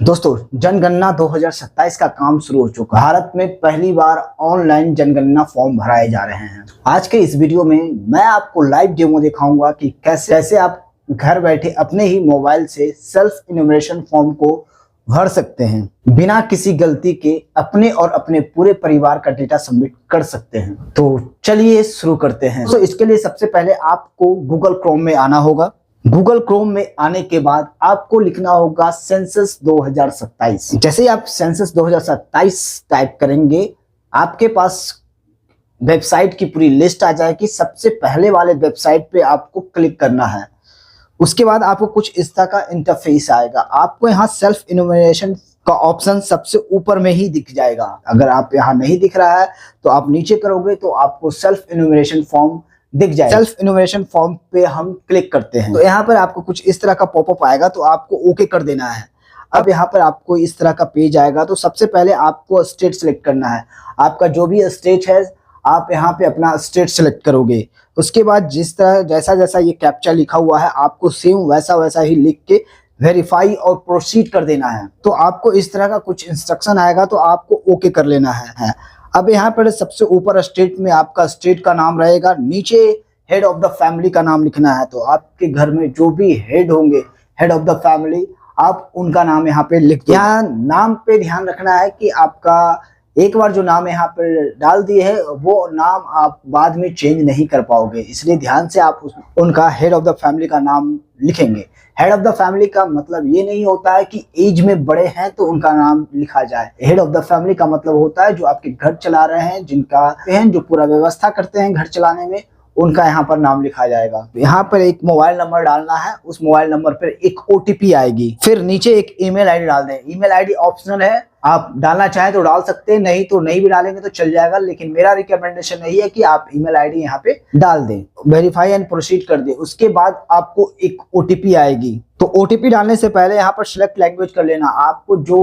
दोस्तों, जनगणना 2027 का काम शुरू हो चुका है। भारत में पहली बार ऑनलाइन जनगणना फॉर्म भराए जा रहे हैं। आज के इस वीडियो में मैं आपको लाइव डेमो दिखाऊंगा कि कैसे आप घर बैठे अपने ही मोबाइल से सेल्फ इन्यूमरेशन फॉर्म को भर सकते हैं, बिना किसी गलती के अपने और अपने पूरे परिवार का डेटा सबमिट कर सकते हैं। तो चलिए शुरू करते हैं। तो इसके लिए सबसे पहले आपको गूगल क्रोम में आना होगा। गूगल क्रोम में आने के बाद आपको लिखना होगा सेंसस 2027। जैसे ही आप सेंसस 2027 टाइप करेंगे, आपके पास वेबसाइट की पूरी लिस्ट आ जाएगी। सबसे पहले वाले वेबसाइट पे आपको क्लिक करना है। उसके बाद आपको कुछ इस तरह का इंटरफेस आएगा। आपको यहाँ सेल्फ इन्यूमरेशन का ऑप्शन सबसे ऊपर में ही दिख जाएगा। अगर आप यहाँ नहीं दिख रहा है तो आप नीचे करोगे तो आपको सेल्फ इन्यूमरेशन फॉर्म दिख जाएगा। सेल्फ इन्यूमरेशन फॉर्म पे हम क्लिक करते हैं तो यहाँ पर आपको कुछ इस तरह का पॉपअप आएगा, तो आपको ओके कर देना है। अब यहाँ पर आपको इस तरह का पेज आएगा। तो सबसे पहले आपको स्टेट सेलेक्ट करना है। आपका जो भी स्टेट है आप यहाँ पे अपना स्टेट सेलेक्ट करोगे। उसके बाद जैसा जैसा ये कैप्चा लिखा हुआ है आपको सेम वैसा ही लिख के वेरीफाई और प्रोसीड कर देना है। तो आपको इस तरह का कुछ इंस्ट्रक्शन आएगा, तो आपको ओके कर लेना है। अब यहाँ पर सबसे ऊपर स्टेट में आपका स्टेट का नाम रहेगा, नीचे हेड ऑफ द फैमिली का नाम लिखना है। तो आपके घर में जो भी हेड होंगे, हेड ऑफ द फैमिली, आप उनका नाम यहाँ पे लिख दो। यहाँ नाम पे ध्यान रखना है कि आपका एक बार जो नाम यहाँ पर डाल दिए है वो नाम आप बाद में चेंज नहीं कर पाओगे, इसलिए ध्यान से आप उनका हेड ऑफ द फैमिली का नाम लिखेंगे। हेड ऑफ द फैमिली का मतलब ये नहीं होता है कि एज में बड़े हैं तो उनका नाम लिखा जाए। हेड ऑफ द फैमिली का मतलब होता है जो आपके घर चला रहे हैं, जो पूरा व्यवस्था करते हैं घर चलाने में, उनका यहाँ पर नाम लिखा जाएगा। यहाँ पर एक मोबाइल नंबर डालना है, उस मोबाइल नंबर पर एक ओटीपी आएगी। फिर नीचे एक ईमेल आईडी डाल दें। ईमेल आईडी ऑप्शनल है, आप डालना चाहें तो डाल सकते हैं, नहीं तो नहीं भी डालेंगे तो चल जाएगा, लेकिन मेरा रिकमेंडेशन यही है कि आप ईमेल आईडी यहाँ पे डाल दें। वेरीफाई एंड प्रोसीड कर दें। उसके बाद आपको एक ओटीपी आएगी। तो ओटीपी डालने से पहले यहाँ पर सिलेक्ट लैंग्वेज कर लेना। आपको जो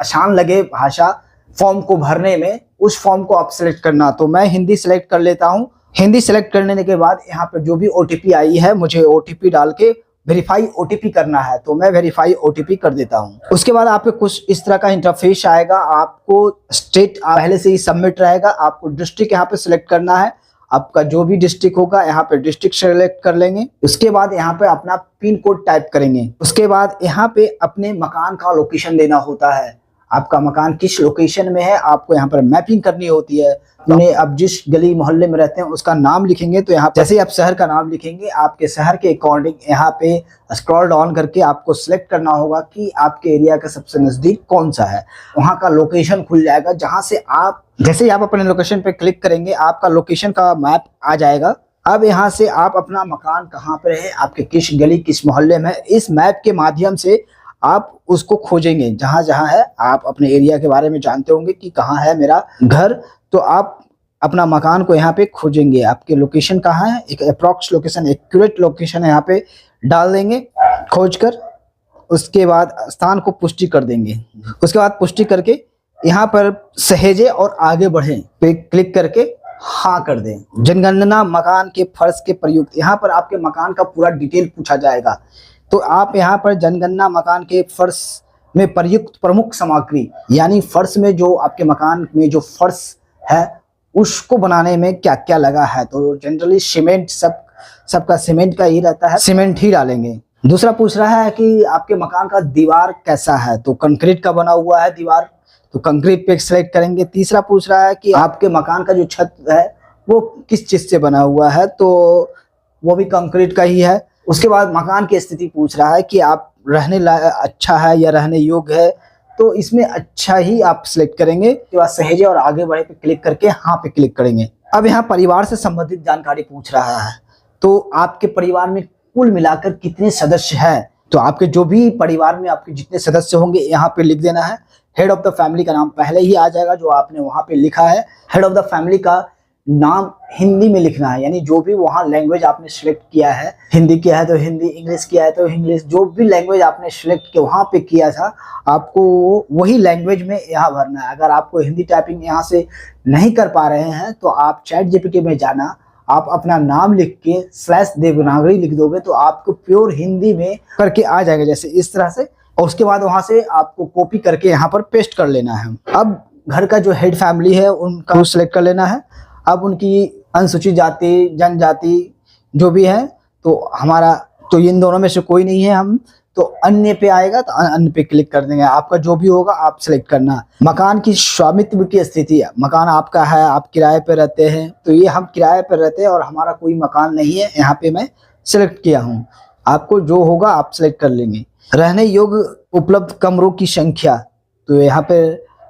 आसान लगे भाषा फॉर्म को भरने में, उस फॉर्म को आप सिलेक्ट करना। तो मैं हिंदी सिलेक्ट कर लेता हूँ। हिंदी सेलेक्ट करने के बाद यहाँ पर जो भी ओटीपी आई है, मुझे ओटीपी डाल के वेरीफाई ओटीपी करना है, तो मैं वेरीफाई ओटीपी कर देता हूँ। उसके बाद आपको कुछ इस तरह का इंटरफेस आएगा। आपको स्टेट पहले से ही सबमिट रहेगा। आपको डिस्ट्रिक्ट यहाँ पे सिलेक्ट करना है। आपका जो भी डिस्ट्रिक्ट होगा यहाँ पे डिस्ट्रिक्ट सेलेक्ट कर लेंगे। उसके बाद यहाँ पे अपना पिन कोड टाइप करेंगे। उसके बाद यहाँ पे अपने मकान का लोकेशन देना होता है। आपका मकान किस लोकेशन में है आपको यहाँ पर मैपिंग करनी होती है। अपने अब जिस गली मोहल्ले में रहते हैं उसका नाम लिखेंगे। तो यहाँ जैसे आप शहर का नाम लिखेंगे, आपके शहर के अकॉर्डिंग यहाँ पे स्क्रॉल डाउन करके आपको सिलेक्ट करना होगा कि आपके एरिया का सबसे नजदीक कौन सा है। वहाँ का लोकेशन खुल जाएगा, जहाँ से आप जैसे ही आप अपने लोकेशन पे क्लिक करेंगे आपका लोकेशन का मैप आ जाएगा। अब यहाँ से आप अपना मकान कहाँ पर है, आपके किस गली किस मोहल्ले में, इस मैप के माध्यम से आप उसको खोजेंगे। जहां जहां है आप अपने एरिया के बारे में जानते होंगे कि कहाँ है मेरा घर, तो आप अपना मकान को यहाँ पे खोजेंगे। आपके लोकेशन कहाँ है, एक अप्रॉक्स लोकेशन, एक्यूरेट लोकेशन यहाँ पे डाल देंगे खोजकर। उसके बाद स्थान को पुष्टि कर देंगे। उसके बाद पुष्टि करके यहाँ पर सहेजे और आगे बढ़े पे क्लिक करके हाँ कर दें। जनगणना मकान के फर्श के प्रयुक्त, यहाँ पर आपके मकान का पूरा डिटेल पूछा जाएगा। तो आप यहाँ पर जनगणना मकान के फर्श में प्रयुक्त प्रमुख सामग्री, यानी फर्श में जो आपके मकान में जो फर्श है उसको बनाने में क्या क्या लगा है। तो जनरली सीमेंट, सबका सीमेंट का ही रहता है, सीमेंट ही डालेंगे। दूसरा पूछ रहा है कि आपके मकान का दीवार कैसा है, तो कंक्रीट का बना हुआ है दीवार, तो कंक्रीट पे सेलेक्ट करेंगे। तीसरा पूछ रहा है कि आपके मकान का जो छत है वो किस चीज से बना हुआ है, तो वो भी कंक्रीट का ही है। उसके बाद मकान की स्थिति पूछ रहा है कि आप रहने अच्छा है या रहने योग्य है, तो इसमें अच्छा ही आप सिलेक्ट करेंगे। उसके बाद सहेजे और आगे बढ़े पे क्लिक करके हाँ पे क्लिक करेंगे। अब यहाँ परिवार से संबंधित जानकारी पूछ रहा है, तो आपके परिवार में कुल मिलाकर कितने सदस्य हैं, तो आपके जो भी परिवार में आपके जितने सदस्य होंगे यहाँ पे लिख देना है। हेड ऑफ द फैमिली का नाम पहले ही आ जाएगा जो आपने वहाँ पे लिखा है। हेड ऑफ द फैमिली का नाम हिंदी में लिखना है, यानी जो भी वहाँ लैंग्वेज आपने सिलेक्ट किया है, हिंदी किया है तो हिंदी, इंग्लिश किया है तो इंग्लिश, जो भी लैंग्वेज आपने सिलेक्ट किया वहाँ पे किया था आपको वही लैंग्वेज में यहाँ भरना है। अगर आपको हिंदी टाइपिंग यहाँ से नहीं कर पा रहे हैं तो आप चैट जीपीटी में जाना, आप अपना नाम लिख के /देवनागरी लिख दोगे तो आपको प्योर हिंदी में करके आ जाएगा। जैसे इस तरह से और उसके बाद वहां से आपको कॉपी करके यहाँ पर पेस्ट कर लेना है। अब घर का जो हेड फैमिली है उनका सिलेक्ट कर लेना है। अब उनकी अनुसूचित जाति, जनजाति जो भी है, तो हमारा तो इन दोनों में से कोई नहीं है, हम तो अन्य पे आएगा तो अन्य पे क्लिक कर देंगे। आपका जो भी होगा आप सिलेक्ट करना। मकान की स्वामित्व की स्थिति है, मकान आपका है, आप किराए पे रहते हैं, तो ये हम किराए पे रहते हैं और हमारा कोई मकान नहीं है, यहाँ पे मैं सिलेक्ट किया हूँ। आपको जो होगा आप सिलेक्ट कर लेंगे। रहने योग्य उपलब्ध कमरों की संख्या, तो यहाँ पे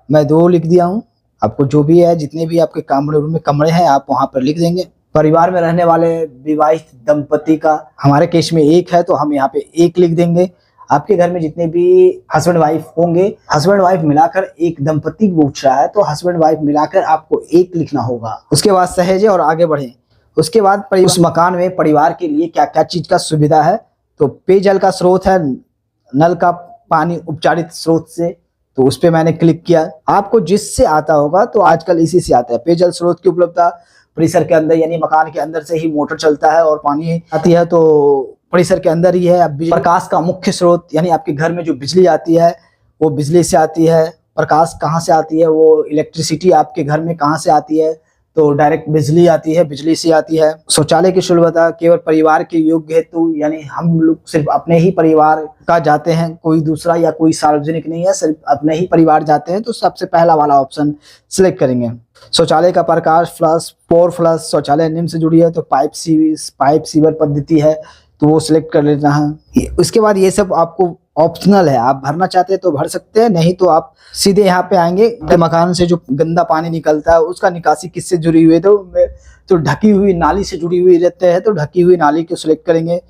मैं 2 लिख दिया हूँ। आपको जो भी है, जितने भी आपके कमरे में कमरे हैं आप वहाँ पर लिख देंगे। परिवार में रहने वाले विवाहित दंपति का, हमारे केस में 1 है तो हम यहाँ पे 1 लिख देंगे। आपके घर में जितने भी हस्बैंड वाइफ होंगे, हस्बैंड वाइफ मिलाकर एक दंपति पूछ रहा है तो हस्बैंड वाइफ मिलाकर आपको 1 लिखना होगा। उसके बाद सहेजे और आगे बढ़े। उसके बाद उस मकान में परिवार के लिए क्या क्या चीज का सुविधा है, तो पेयजल का स्रोत है, नल का पानी उपचारित स्रोत से, तो उस पर मैंने क्लिक किया। आपको जिससे आता होगा, तो आजकल इसी से आता है। पेयजल स्रोत की उपलब्धता परिसर के अंदर, यानी मकान के अंदर से ही मोटर चलता है और पानी आती है, तो परिसर के अंदर ही है। अब प्रकाश का मुख्य स्रोत, यानी आपके घर में जो बिजली आती है वो बिजली से आती है। प्रकाश कहाँ से आती है, वो इलेक्ट्रिसिटी आपके घर में कहाँ से आती है, तो डायरेक्ट बिजली आती है, बिजली से आती है। शौचालय की सुलभता केवल परिवार के योग्य हेतु, यानी हम लोग सिर्फ अपने ही परिवार का जाते हैं, कोई दूसरा या कोई सार्वजनिक नहीं है, सिर्फ अपने ही परिवार जाते हैं, तो सबसे पहला वाला ऑप्शन सिलेक्ट करेंगे। शौचालय का प्रकाश फ्लश, पोर फ्लश, शौचालय निम्न से जुड़ी है तो पाइप सीवर पद्धति है, तो वो सिलेक्ट कर लेना है। उसके बाद ये सब आपको ऑप्शनल है, आप भरना चाहते हैं तो भर सकते हैं, नहीं तो आप सीधे यहाँ पे आएंगे। मकान से जो गंदा पानी निकलता है उसका निकासी किससे जुड़ी हुई है, तो ढकी हुई नाली से जुड़ी हुई रहते हैं, तो ढकी हुई नाली को सिलेक्ट करेंगे।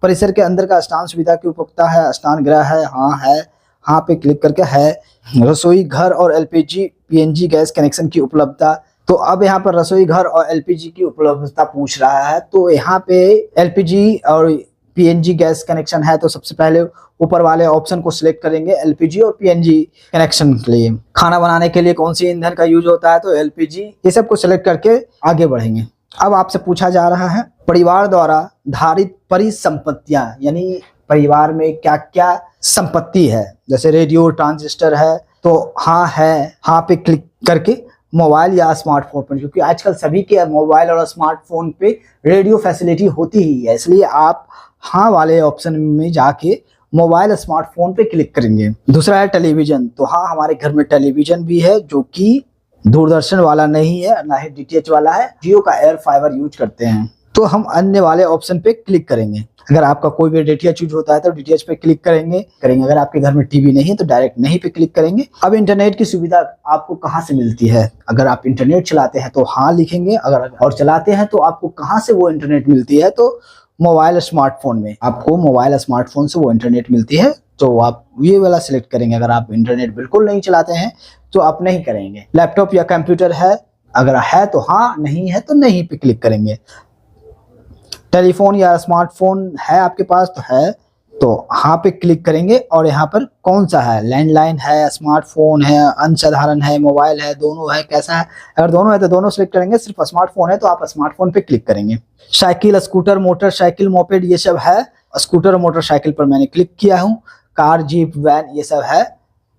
परिसर के अंदर का स्नान सुविधा की उपभोक्ता है, स्नान गृह है, हाँ है, हाँ पे क्लिक करके है। रसोई घर और LPG PNG गैस कनेक्शन की उपलब्धता, तो अब यहाँ पर रसोई घर और LPG की उपलब्धता पूछ रहा है, तो यहाँ पे LPG और PNG गैस कनेक्शन है, तो सबसे पहले ऊपर वाले ऑप्शन को सिलेक्ट करेंगे LPG और PNG कनेक्शन के लिए। खाना बनाने के लिए कौन सी ईंधन का यूज होता है, तो LPG, ये सब को सिलेक्ट करके आगे बढ़ेंगे। अब आपसे पूछा जा रहा है परिवार द्वारा धारित परिसंपत्तियां, यानी परिवार में क्या क्या संपत्ति है, जैसे रेडियो ट्रांजिस्टर है, तो हाँ है, हाँ पे क्लिक करके मोबाइल या स्मार्टफोन पर, क्योंकि आजकल सभी के मोबाइल और स्मार्टफोन पे रेडियो फैसिलिटी होती ही है, इसलिए आप हाँ वाले ऑप्शन में जाके मोबाइल स्मार्टफोन पे क्लिक करेंगे। दूसरा है टेलीविजन, तो हाँ हमारे घर में टेलीविजन भी है, जो कि दूरदर्शन वाला नहीं है, ना ही DTH वाला है, जियो का एयर फाइबर यूज करते हैं, तो हम अन्य वाले ऑप्शन पे क्लिक करेंगे। अगर आपका कोई भी DTH यूज होता है तो DTH पे क्लिक करेंगे। अगर आपके घर में टीवी नहीं है तो डायरेक्ट नहीं पे क्लिक करेंगे। अब इंटरनेट की सुविधा आपको कहाँ से मिलती है, अगर आप इंटरनेट चलाते हैं तो हाँ लिखेंगे, अगर और चलाते हैं तो आपको कहाँ से वो इंटरनेट मिलती है, तो मोबाइल स्मार्टफोन में आपको मोबाइल स्मार्टफोन से वो इंटरनेट मिलती है, तो आप ये वाला सिलेक्ट करेंगे। अगर आप इंटरनेट बिल्कुल नहीं चलाते हैं तो आप नहीं करेंगे। लैपटॉप या कंप्यूटर है, अगर है तो हाँ, नहीं है तो नहीं पे क्लिक करेंगे। टेलीफोन या स्मार्टफोन है आपके पास, तो है तो हाँ पे क्लिक करेंगे। और यहाँ पर कौन सा है, लैंडलाइन है, स्मार्टफोन है, अनसाधारण है, मोबाइल है, दोनों है, कैसा है, अगर दोनों है तो दोनों सिलेक्ट करेंगे। सिर्फ स्मार्टफोन है तो आप स्मार्टफोन पे क्लिक करेंगे। साइकिल, स्कूटर, मोटरसाइकिल, मोपेड, ये सब है। स्कूटर और मोटरसाइकिल पर मैंने क्लिक किया हूँ। कार, जीप, वैन, ये सब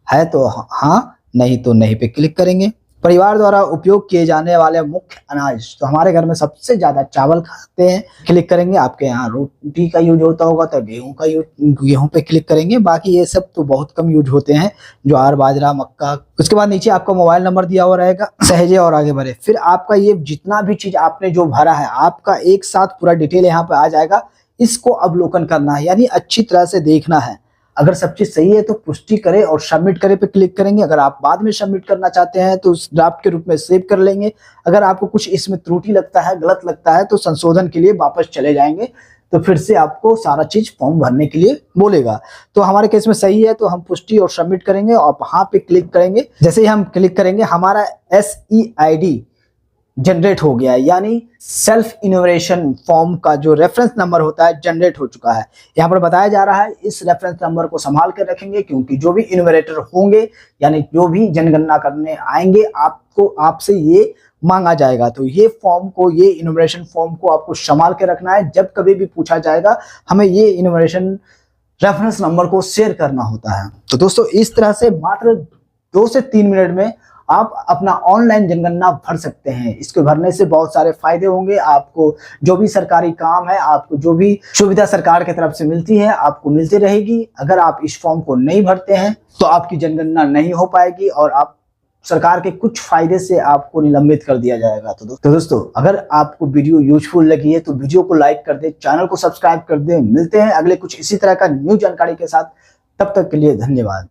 है तो हाँ, नहीं तो नहीं पे क्लिक करेंगे। परिवार द्वारा उपयोग किए जाने वाले मुख्य अनाज, तो हमारे घर में सबसे ज्यादा चावल खाते हैं, क्लिक करेंगे। आपके यहाँ रोटी का यूज होता होगा तो गेहूं पे क्लिक करेंगे। बाकी ये सब तो बहुत कम यूज होते हैं, ज्वार, बाजरा, मक्का। उसके बाद नीचे आपका मोबाइल नंबर दिया हुआ रहेगा, सहेजे और आगे बढ़े। फिर आपका ये जितना भी चीज आपने जो भरा है, आपका एक साथ पूरा डिटेल यहाँ पे आ जाएगा। इसको अवलोकन करना है, यानी अच्छी तरह से देखना है। अगर सब चीज सही है तो पुष्टि करें और सबमिट करें पे क्लिक करेंगे। अगर आप बाद में सबमिट करना चाहते हैं तो उस ड्राफ्ट के रूप में सेव कर लेंगे। अगर आपको कुछ इसमें त्रुटि लगता है, गलत लगता है, तो संशोधन के लिए वापस चले जाएंगे, तो फिर से आपको सारा चीज फॉर्म भरने के लिए बोलेगा। तो हमारे केस में सही है तो हम पुष्टि और सबमिट करेंगे और वहां पे क्लिक करेंगे। जैसे ही हम क्लिक करेंगे हमारा SEID जनरेट हो गया है, यानी सेल्फ इनोवेशन फॉर्म का जो रेफरेंस नंबर होता है जनरेट हो चुका है। यहाँ पर बताया जा रहा है इस रेफरेंस नंबर को संभाल कर रखेंगे, क्योंकि जो भी इनोवेटर होंगे, यानी जो भी जनगणना करने आएंगे, आपसे ये मांगा जाएगा। तो ये फॉर्म को, ये इनोवेशन फॉर्म को आपको संभाल के रखना है। जब कभी भी पूछा जाएगा हमें ये इनोवेशन रेफरेंस नंबर को शेयर करना होता है। तो दोस्तों इस तरह से मात्र 2 से 3 मिनट में आप अपना ऑनलाइन जनगणना भर सकते हैं। इसको भरने से बहुत सारे फायदे होंगे। आपको जो भी सरकारी काम है, आपको जो भी सुविधा सरकार की तरफ से मिलती है, आपको मिलती रहेगी। अगर आप इस फॉर्म को नहीं भरते हैं तो आपकी जनगणना नहीं हो पाएगी और आप सरकार के कुछ फायदे से आपको निलंबित कर दिया जाएगा। तो दोस्तों अगर आपको वीडियो यूजफुल लगी है तो वीडियो को लाइक कर दें, चैनल को सब्सक्राइब कर दें। मिलते हैं अगले कुछ इसी तरह का न्यू जानकारी के साथ। तब तक के लिए धन्यवाद।